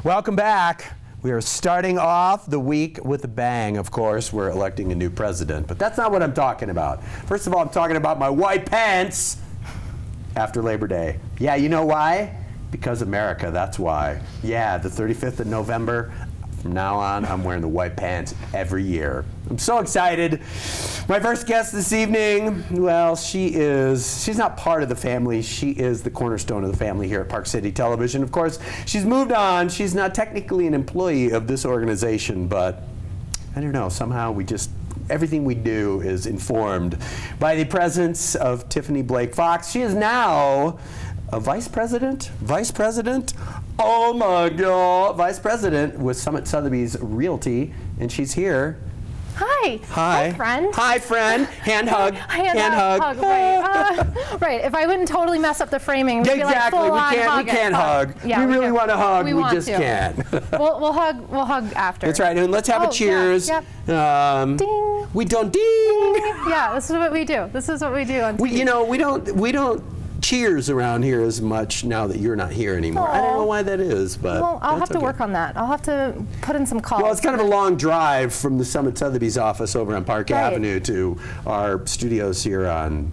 Welcome back. We are starting off the week with a bang. Of course, we're electing a new president, but that's not what I'm talking about. First of all, I'm talking about my white pants after Labor Day. Yeah, you know why? Because America, that's why. Yeah, the 35th of November. From now on, I'm wearing the white pants every year. I'm so excited. My first guest this evening, well, she's not part of the family. She is the cornerstone of the family here at Park City Television. Of course, she's moved on. She's not technically an employee of this organization, but I don't know, somehow everything we do is informed by the presence of Tiffany Blake Fox. She is now a vice president? Oh my God, vice president with Summit Sotheby's Realty, and she's here. Hi. Hi, friend. Hi, friend. Hand hug. Hand hug. Right. Right. If I wouldn't totally mess up the framing, we'd Exactly. Be like We can't hug. Yeah, we really want to hug. We just to. can't. We'll hug after. That's right. And let's have a cheers. Yeah, yep. Ding. We don't ding. Yeah. This is what we do. This is what we do on TV. We don't cheers around here as much now that you're not here anymore. Aww. I don't know why that is, but well, I'll have to work on that. I'll have to put in some calls. Well, it's kind of a long drive from the Summit Sotheby's office over on Park Avenue to our studios here on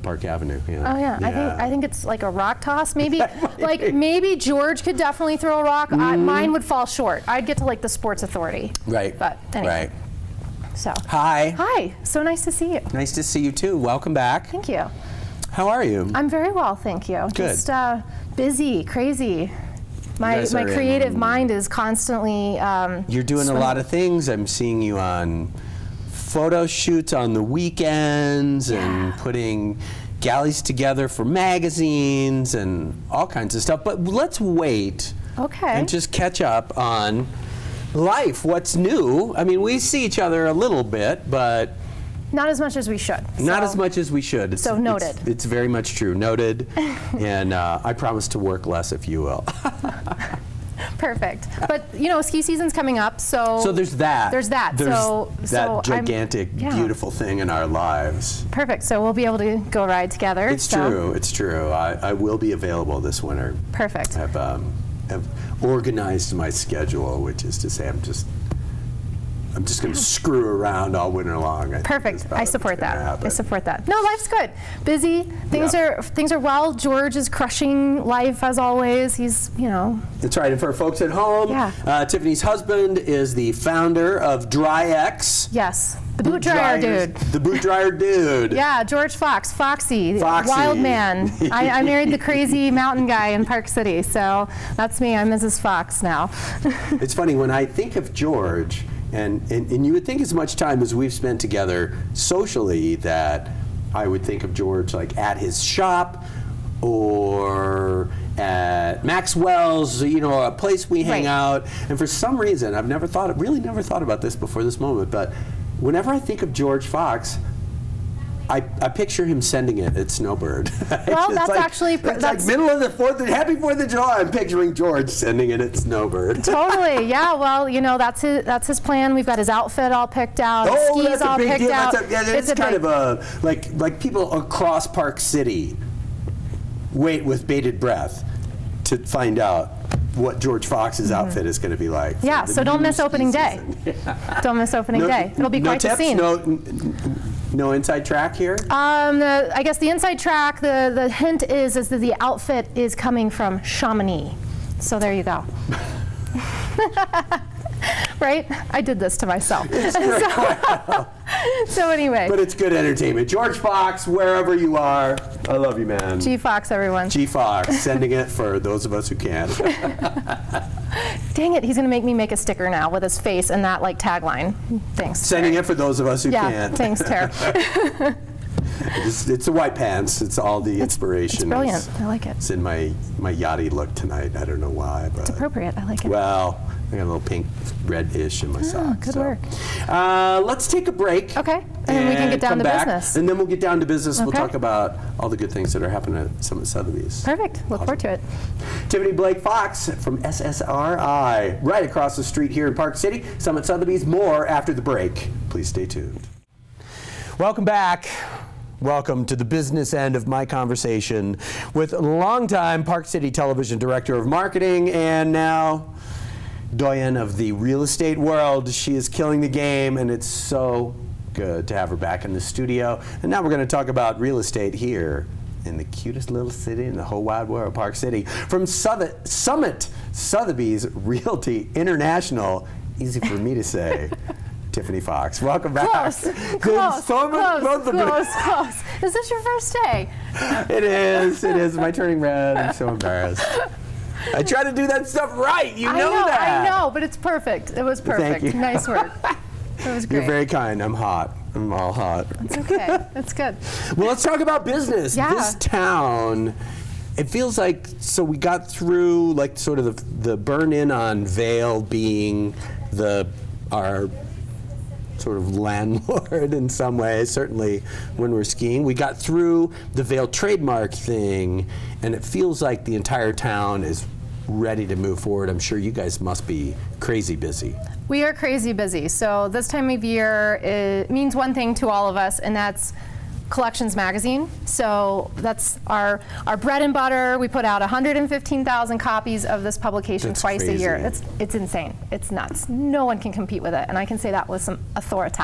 Park Avenue. Yeah. Oh yeah. I think it's like a rock toss. Maybe maybe George could definitely throw a rock. Mine would fall short. I'd get to like the Sports Authority. Right. But anyway. Right. So. Hi. So nice to see you. Nice to see you too. Welcome back. Thank you. How are you? I'm very well, thank you. Good. Just busy, crazy. My creative mind is constantly You're doing a lot of things. I'm seeing you on photo shoots on the weekends and putting galleys together for magazines and all kinds of stuff. But let's wait and just catch up on life. What's new? I mean, we see each other a little bit, but not as much as we should. Not as much as we should. So noted. It's very much true. Noted. And I promise to work less if you will. Perfect. But ski season's coming up, so there's that. There's that. That gigantic, beautiful thing in our lives. Perfect. So we'll be able to go ride together. It's true. It's true. I will be available this winter. Perfect. I've organized my schedule, which is to say I'm just going to screw around all winter long. Perfect. I support that. I support that. No, life's good. Busy. Things are well. George is crushing life as always. He's, That's right. And for folks at home, Tiffany's husband is the founder of DryX. Yes. The boot dryer dude. The boot dryer dude. Yeah, George Fox, Foxy. Wild man. I married the crazy mountain guy in Park City, so that's me. I'm Mrs. Fox now. It's funny, when I think of George, and you would think as much time as we've spent together socially that I would think of George like at his shop or at Maxwell's, a place we hang out. And for some reason, I've really never thought about this before this moment, but whenever I think of George Fox, I picture him sending it at Snowbird. Well, that's actually like middle of the Happy 4th of July. I'm picturing George sending it at Snowbird. Totally, yeah. Well, that's his plan. We've got his outfit all picked out. His skis all picked out. It's kind of a like people across Park City wait with bated breath to find out what George Fox's outfit is going to be like. Yeah, so don't miss opening day. Don't miss opening day. It'll be quite the scene. No inside track here? I guess the inside track, the hint is that the outfit is coming from Chamonix. So there you go. Right? I did this to myself. So anyway. But it's good entertainment. George Fox, wherever you are, I love you, man. G Fox, everyone. G Fox, sending it for those of us who can. Dang it, he's going to make me make a sticker now with his face and that tagline. Thanks. Sending it for those of us who can. Yeah, thanks, Tara. It's the white pants. It's all the inspiration. It's brilliant. I like it. It's in my yachty look tonight. I don't know why, but it's appropriate. I like it. Well, I got a little pink, red-ish in my socks. Good work. Let's take a break. Okay, and then we can get down to business. And then we'll get down to business. Okay. We'll talk about all the good things that are happening at Summit Sotheby's. Perfect. Look forward to it. Tiffany Blake Fox from SSRI, right across the street here in Park City. Summit Sotheby's. More after the break. Please stay tuned. Welcome back. welcome to the business end of my conversation with longtime Park City Television Director of Marketing and now doyen of the real estate world. She is killing the game, and it's so good to have her back in the studio. And now we're going to talk about real estate here in the cutest little city in the whole wide world, Park City. From Summit Sotheby's Realty International, easy for me to say, Tiffany Fox. Welcome back. Close. Is this your first day? It is. It is. Am I turning red? I'm so embarrassed. I try to do that stuff right. You know that. I know, but it's perfect. It was perfect. Thank you. Nice work. It was great. You're very kind. I'm hot. I'm all hot. It's okay. That's good. Well, let's talk about business. Yeah. This town, it feels like, so we got through like sort of the burn-in on Vail being our sort of landlord in some ways, certainly when we're skiing. We got through the Vail trademark thing, and it feels like the entire town is ready to move forward. I'm sure you guys must be crazy busy. We are crazy busy. So this time of year, it means one thing to all of us, and that's Collections Magazine. So that's our bread and butter. We put out 115,000 copies of this publication twice a year. It's insane. It's nuts. No one can compete with it, and I can say that with some authority.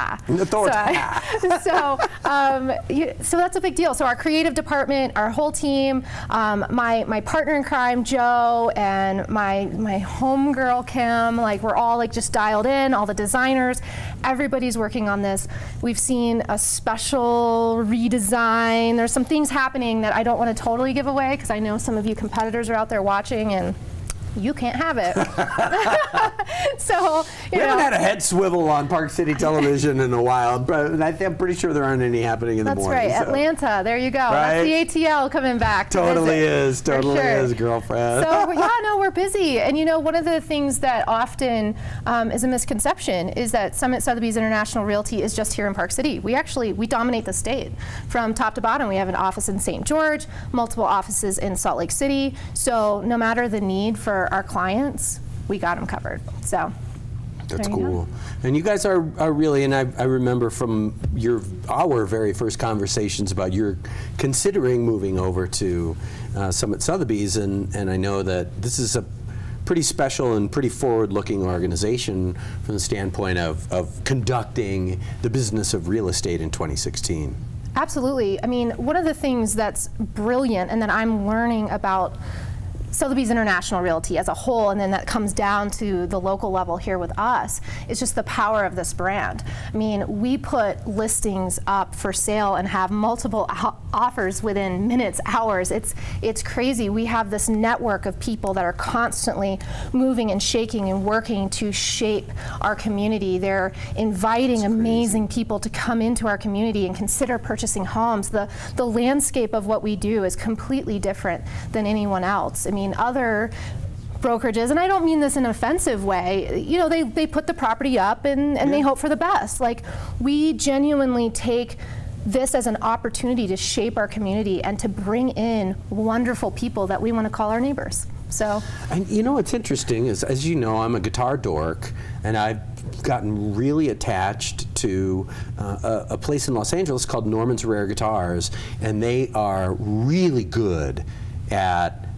So that's a big deal. So our creative department, our whole team, my partner in crime Joe, and my homegirl Kim, like we're all like just dialed in. All the designers, everybody's working on this. We've seen a special redesign. There's some things happening that I don't want to totally give away because I know some of you competitors are out there watching and you can't have it. So we haven't had a head swivel on Park City Television in a while, but I'm pretty sure there aren't any happening in the morning. That's right, so. Atlanta, there you go. Right? That's the ATL coming back. Totally is, girlfriend. So yeah, no, we're busy. And you know, one of the things that often is a misconception is that Summit Sotheby's International Realty is just here in Park City. We dominate the state from top to bottom. We have an office in St. George, multiple offices in Salt Lake City. So no matter the need for our clients, we got them covered. So that's cool. And you guys are really, and I remember from our very first conversations about you're considering moving over to Summit Sotheby's, and I know that this is a pretty special and pretty forward-looking organization from the standpoint of conducting the business of real estate in 2016. Absolutely. I mean, one of the things that's brilliant and that I'm learning about Sotheby's International Realty as a whole, and then that comes down to the local level here with us, is just the power of this brand. I mean, we put listings up for sale and have multiple offers within minutes, hours. It's crazy. We have this network of people that are constantly moving and shaking and working to shape our community. They're inviting amazing people to come into our community and consider purchasing homes. The landscape of what we do is completely different than anyone else. I mean, other brokerages, and I don't mean this in an offensive way, you know, they put the property up and they hope for the best. Like, we genuinely take this as an opportunity to shape our community and to bring in wonderful people that we want to call our neighbors. So, and you know what's interesting is, as you know, I'm a guitar dork, and I've gotten really attached to a place in Los Angeles called Norman's Rare Guitars, and they are really good at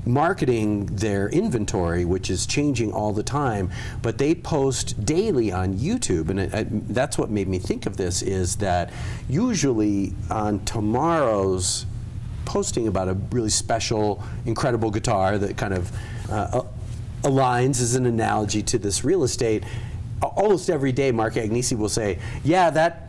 marketing their inventory, which is changing all the time, but they post daily on YouTube, and that's what made me think of this, is that usually on tomorrow's posting about a really special, incredible guitar that kind of aligns as an analogy to this real estate, almost every day Mark Agnesi will say, yeah, that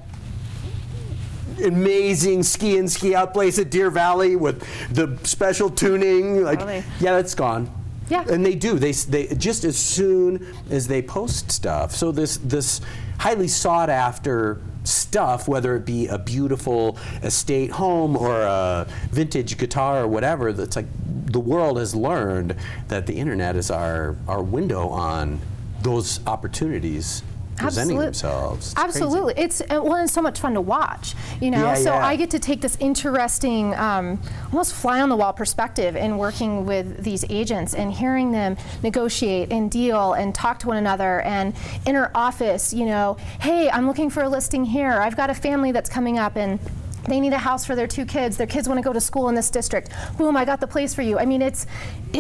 amazing ski in, ski out place at Deer Valley with the special tuning, like, yeah, that's gone. Yeah. And they do. They just as soon as they post stuff. So this highly sought after stuff, whether it be a beautiful estate home or a vintage guitar or whatever, that's like the world has learned that the internet is our window on those opportunities presenting themselves. It's absolutely. crazy. It's so much fun to watch, you know. I get to take this interesting, almost fly on the wall perspective in working with these agents and hearing them negotiate and deal and talk to one another and inter office, you know, hey, I'm looking for a listing here. I've got a family that's coming up, and They need a house for their 2 kids. Their kids want to go to school in this district. Boom, I got the place for you. I mean, it's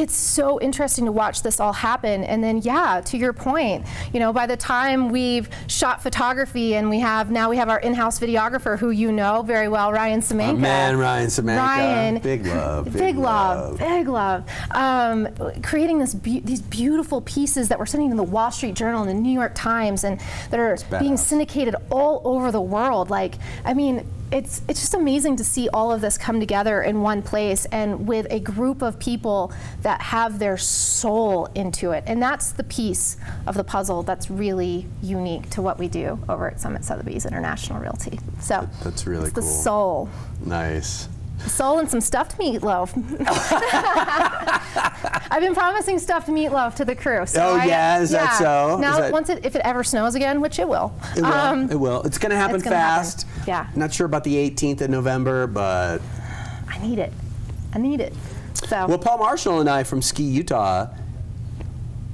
so interesting to watch this all happen. And then, yeah, to your point, you know, by the time we've shot photography and now we have our in-house videographer who you know very well, Ryan Semenka. Man, Ryan Semenka. Ryan, big love. Big love. Creating these beautiful pieces that we're sending to the Wall Street Journal and the New York Times, and that are being syndicated all over the world. Like, I mean, it's just amazing to see all of this come together in one place and with a group of people that have their soul into it. And that's the piece of the puzzle that's really unique to what we do over at Summit Sotheby's International Realty. So that's really cool. The soul. Nice. Soul and some stuffed meatloaf. I've been promising stuffed meatloaf to the crew. So is that so? Now, if it ever snows again, which it will. It will. It's going to happen fast. Yeah. Not sure about the 18th of November, but I need it. So. Well, Paul Marshall and I from Ski Utah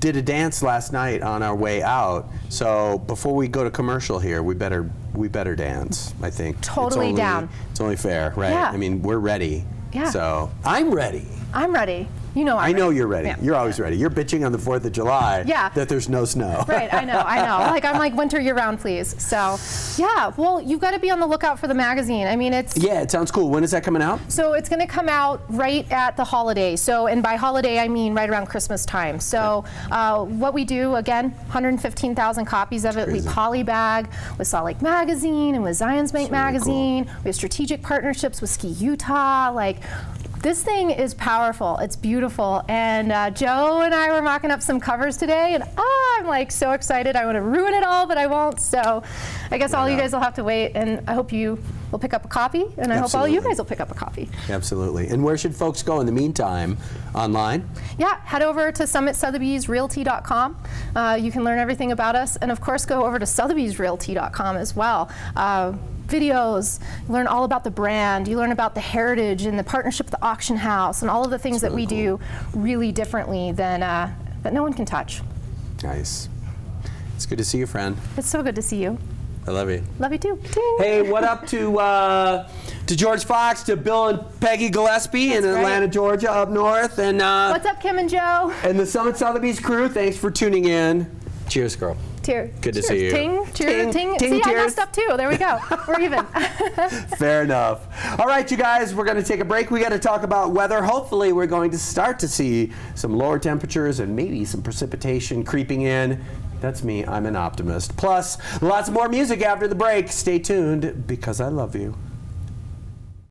did a dance last night on our way out. So before we go to commercial here, we better dance, I think. Totally down. It's only fair, right? Yeah. I mean, we're ready. Yeah. So I'm ready. I'm ready. You know I know ready. You're ready. Yeah. You're always ready. You're bitching on the 4th of July that there's no snow. Right, I know. I'm like winter year-round, please. So, yeah, well, you've got to be on the lookout for the magazine. I mean, it's... Yeah, it sounds cool. When is that coming out? So it's going to come out right at the holiday. So, and by holiday, I mean right around Christmas time. So what we do, again, 115,000 copies of it. We polybag with Salt Lake Magazine and with Zions Bank Magazine. Cool. We have strategic partnerships with Ski Utah. Like, this thing is powerful. It's beautiful. And Joe and I were mocking up some covers today, and I'm like so excited. I want to ruin it all, but I won't. So I guess all you guys will have to wait, and I hope you will pick up a copy, and I hope all you guys will pick up a copy. Absolutely. And where should folks go in the meantime? Online? Yeah, head over to summitsotheby'srealty.com. You can learn everything about us, and of course go over to sotheby'srealty.com as well. Videos, learn all about the brand, you learn about the heritage and the partnership with the auction house and all of the things that we do really differently than that no one can touch. Nice. It's good to see you, friend. It's so good to see you. I love you. Love you too. Ding. Hey, what up to George Fox, to Bill and Peggy Gillespie in Atlanta, Georgia, up north, and what's up, Kim and Joe? And the Summit Sotheby's crew. Thanks for tuning in. Cheers, girl. Cheers. Good to see you. Ting, cheers, ting. See, cheers. I messed up too. There we go. We're even. Fair enough. All right, you guys, we're going to take a break. We got to talk about weather. Hopefully, we're going to start to see some lower temperatures and maybe some precipitation creeping in. That's me. I'm an optimist. Plus, lots more music after the break. Stay tuned because I love you.